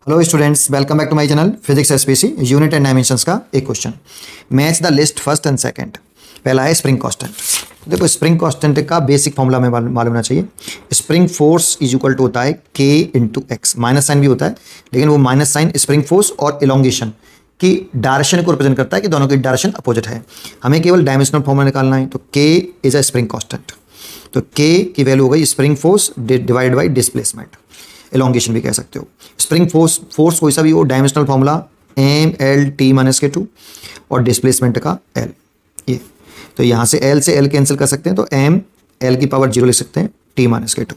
Hello students, welcome back to my channel physics SPC unit and dimensions का एक question. Match the list first and second. पहला है spring constant. देखो spring constant का basic formula में मालूम होना चाहिए। Spring force is equal to होता है के इंटू एक्स। माइनस साइन भी होता है, लेकिन वो माइनस साइन स्प्रिंग फोर्स और इलोंगेशन की डायरेक्शन को रिप्रेजेंट करता है कि दोनों की डायरेक्शन अपोजिट है। हमें केवल डायमेंशनल फॉर्मूला निकालना है, तो के इज अ स्प्रिंग कांस्टेंट। तो के की वैल्यू हो गई spring force divide by displacement, elongation भी कह सकते हो। स्प्रिंग फोर्स कोई सा भी हो, dimensional formula M L T minus के 2 और डिस्प्लेसमेंट का एल। ये तो यहाँ से एल कैंसिल कर सकते हैं, तो एम एल की पावर 0 लिख सकते हैं टी माइनस के 2,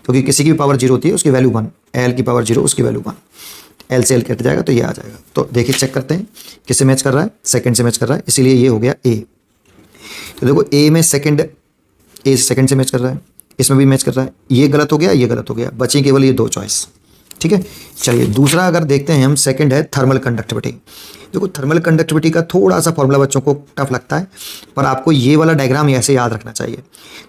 क्योंकि किसी की भी पावर 0 होती है उसकी वैल्यू 1, एल की पावर 0 उसकी वैल्यू 1। एल से एल कट जाएगा तो ये आ जाएगा। तो देखिए चेक करते हैं किससे मैच कर रहा है, सेकंड से मैच कर रहा है, इसीलिए ये हो गया ए। तो देखो ए में सेकंड से मैच कर रहा है, इसमें भी मैच कर रहा है। ये गलत हो गया, ये गलत हो गया, बची केवल ये दो चॉइस। ठीक है, चलिए दूसरा अगर देखते हैं हम, सेकंड है थर्मल कंडक्टिविटी। देखो थर्मल कंडक्टिविटी का थोड़ा सा फॉर्मूला बच्चों को टफ लगता है, पर आपको ये वाला डायग्राम ऐसे याद रखना चाहिए,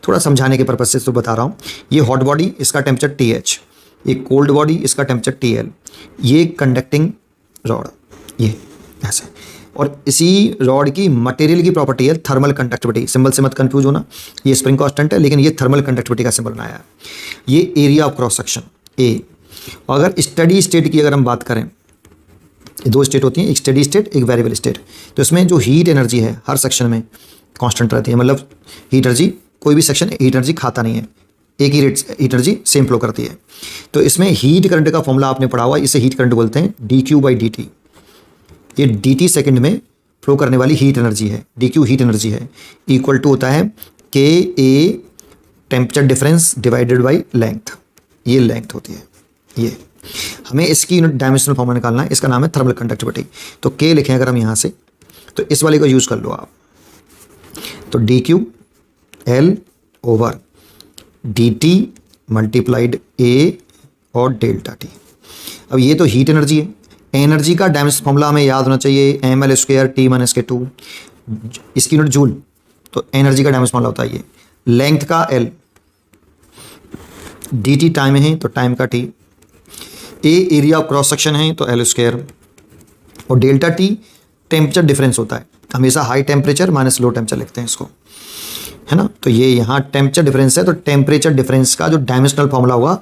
थोड़ा समझाने के पर्पज से तो बता रहा हूँ। ये हॉट बॉडी, इसका टेम्परेचर TH, ये कोल्ड बॉडी, इसका टेम्परेचर TL, ये कंडक्टिंग रॉड, ये ऐसे। और इसी रॉड की मटेरियल की प्रॉपर्टी है थर्मल कंडक्टिविटी। सिंबल से मत कंफ्यूज होना, ये स्प्रिंग कांस्टेंट है, लेकिन ये थर्मल कंडक्टिविटी का सिंबल बनाया है। ये area of cross section A. अगर स्टडी स्टेट की अगर हम बात करें, दो स्टेट होती हैं, एक स्टडी स्टेट, एक वेरिएबल स्टेट। तो इसमें जो हीट एनर्जी है हर सेक्शन में कांस्टेंट रहती है, मतलब हीट एनर्जी, कोई भी सेक्शन हीट एनर्जी खाता नहीं है, एक ही rate heat energy same flow करती है। तो इसमें हीट करंट का फॉर्मूला आपने पढ़ा हुआ, इसे हीट करंट बोलते हैं dQ/dt। ये dt सेकंड में फ्लो करने वाली हीट एनर्जी है, dQ हीट एनर्जी है, इक्वल टू होता है KA temperature difference divided by length. ये लेंथ होती है। ये हमें इसकी यूनिट डायमेंशनल फॉर्मूला निकालना है, इसका नाम है थर्मल कंडक्टिविटी। तो K लिखें अगर हम यहाँ से, तो इस वाले को यूज़ कर लो आप। तो dQ L over dt multiplied A और डेल्टा T। अब ये तो हीट एनर्जी है, एनर्जी का डायमेंशनल फॉर्मूला हमें याद होना चाहिए mL² T माइनस के 2, इसकी यूनिट जूल। तो एनर्जी का डायमेंशनल फॉर्मूला होता है ये। लेंथ का L, dt टाइम है तो टाइम का T, A area of cross section है तो L², और डेल्टा T टेम्परेचर डिफरेंस होता है। हमेशा high temperature minus low temperature लिखते हैं इसको, है ना। तो ये यहाँ टेम्परेचर डिफरेंस है, तो टेम्परेचर डिफरेंस का जो डायमेंशनल फॉर्मूला होगा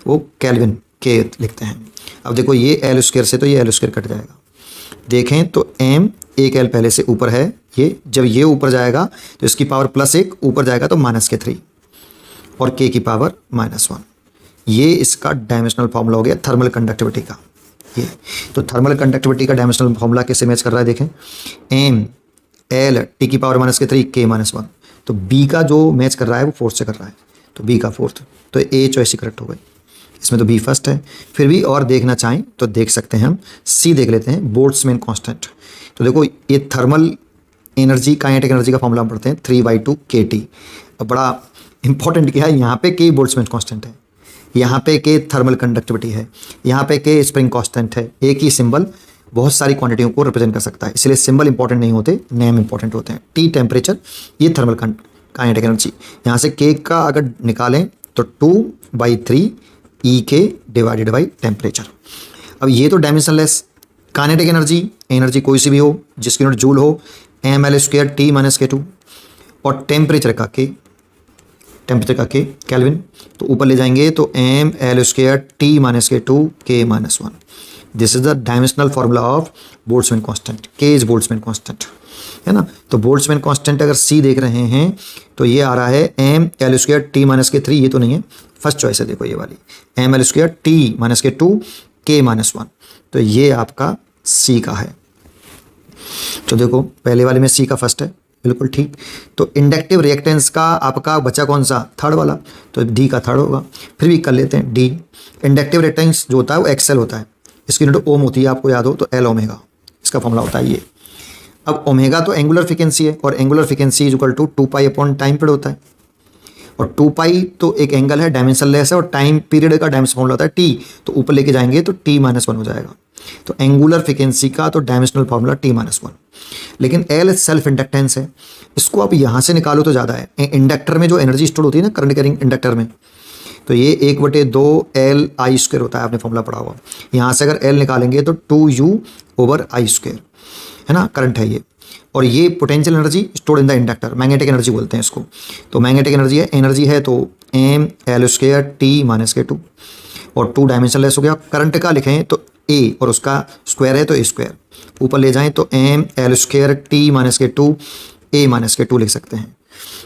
वो केल्विन के लिखते हैं। अब देखो ये L² से तो ये L² कट जाएगा। देखें तो m एक L पहले से ऊपर है, ये जब ये ऊपर जाएगा तो इसकी पावर +1, ऊपर जाएगा तो -3, और k की पावर -1। ये इसका डायमेंशनल फॉर्मूला हो गया थर्मल कंडक्टिविटी का। ये तो थर्मल कंडक्टिविटी का डायमेंशनल फॉर्मूला कैसे मैच कर रहा है, देखें m L t की पावर -3 k -1। तो b का जो मैच कर रहा है वो फोर्थ से कर रहा है, तो b का फोर्थ, तो a चॉइस ही करेक्ट हो गई। इसमें तो b फर्स्ट है। फिर भी और देखना चाहें तो देख सकते हैं हम, c देख लेते हैं, बोल्ट्जमैन कांस्टेंट। तो देखो ये थर्मल एनर्जी, काइनेटिक एनर्जी का फॉर्मूला हम पढ़ते हैं 3/2 kT। अब बड़ा इंपॉर्टेंट क्या है, यहाँ पे k बोल्ट्जमैन कांस्टेंट है, यहाँ पे k थर्मल कंडक्टिविटी है, यहाँ पे k स्प्रिंग कांस्टेंट है। एक ही सिंबल बहुत सारी क्वांटिटियों को रिप्रेजेंट कर सकता है, इसलिए सिंबल इंपॉर्टेंट नहीं होते, नेम इंपॉर्टेंट होते हैं। T टेम्परेचर, ये थर्मल काइनेटिक एनर्जी। यहाँ से k का अगर निकालें तो 2/3 EK डिवाइडेड बाई टेम्परेचर। अब ये तो डायमेंशनलेस। काइनेटिक एनर्जी कोई सी भी हो जिसकी यूनिट जूल हो, mL² T माइनस के 2, और टेम्परेचर का K केल्विन। तो ऊपर ले जाएंगे तो mL² T माइनस के 2 K -1। This is the dimensional formula of Boltzmann constant. K is Boltzmann constant, है ना। तो बोल्ट्जमैन कांस्टेंट अगर C देख रहे हैं तो ये आ रहा है mL² T माइनस के 3, ये तो नहीं है, फर्स्ट चॉइस है, देखो ये वाली mL² T माइनस के 2 K -1। तो ये आपका C का है। तो देखो पहले वाले में C का फर्स्ट है, बिल्कुल ठीक। तो इंडक्टिव रिएक्टेंस का आपका बचा कौन सा, थर्ड वाला, तो D का थर्ड होगा। फिर भी कर लेते हैं D। इंडक्टिव रिएक्टेंस जो होता है वो XL होता है, इसकी यूनिट ओम होती है, आपको याद हो तो L ओमेगा, इसका फॉर्मूला होता है ये। अब ओमेगा तो एंगुलर फ्रीक्वेंसी है, और angular frequency is equal to 2π upon time period होता है, और 2π तो एक एंगल है, डायमेंशनलेस है, और टाइम पीरियड का डायमेंशन फॉर्मूला होता है T। तो ऊपर लेके जाएंगे तो T -1 हो जाएगा। तो एंगुलर फ्रीक्वेंसी का तो डायमेंशनल फॉर्मूला T -1। लेकिन L सेल्फ इंडक्टेंस है, इसको आप यहाँ से निकालो तो ज़्यादा है। इंडक्टर में जो एनर्जी स्टोर होती है ना, करंट कैरिंग इंडक्टर में, तो ये 1/2 L I² होता है, आपने फॉर्मूला पढ़ा हुआ। यहाँ से अगर L निकालेंगे तो 2U/I², है ना, करंट है ये। और ये potential energy stored in the inductor, magnetic energy बोलते हैं इसको। तो मैग्नेटिक एनर्जी है तो mL²T-2 और 2 डायमेंशनलेस हो गया। करंट का लिखें तो A और उसका स्क्वायर है तो A², ऊपर ले जाएं तो mL²T-2 A-2 लिख सकते हैं।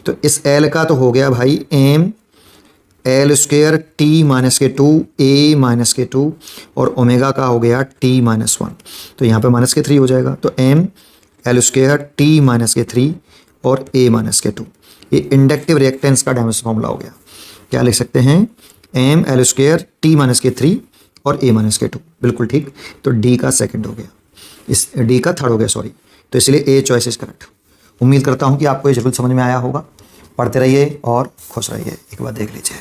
तो इस L का तो हो गया भाई mL²T-2 A-2 और ओमेगा का हो गया T-1, तो यहाँ पे -3 हो जाएगा। तो mL²T-3 और A-2, ये इंडक्टिव रिएक्टेंस का डायमेंशन फॉर्मूला हो गया। क्या लिख सकते हैं, mL²T-3 और A-2, बिल्कुल ठीक। तो D का सेकंड हो गया, इस D का थर्ड हो गया, सॉरी। तो इसलिए A चॉइस इज करेक्ट। उम्मीद करता हूँ कि आपको ये जरूर समझ में आया होगा। पढ़ते रहिए और खुश रहिए। एक बार देख लीजिए।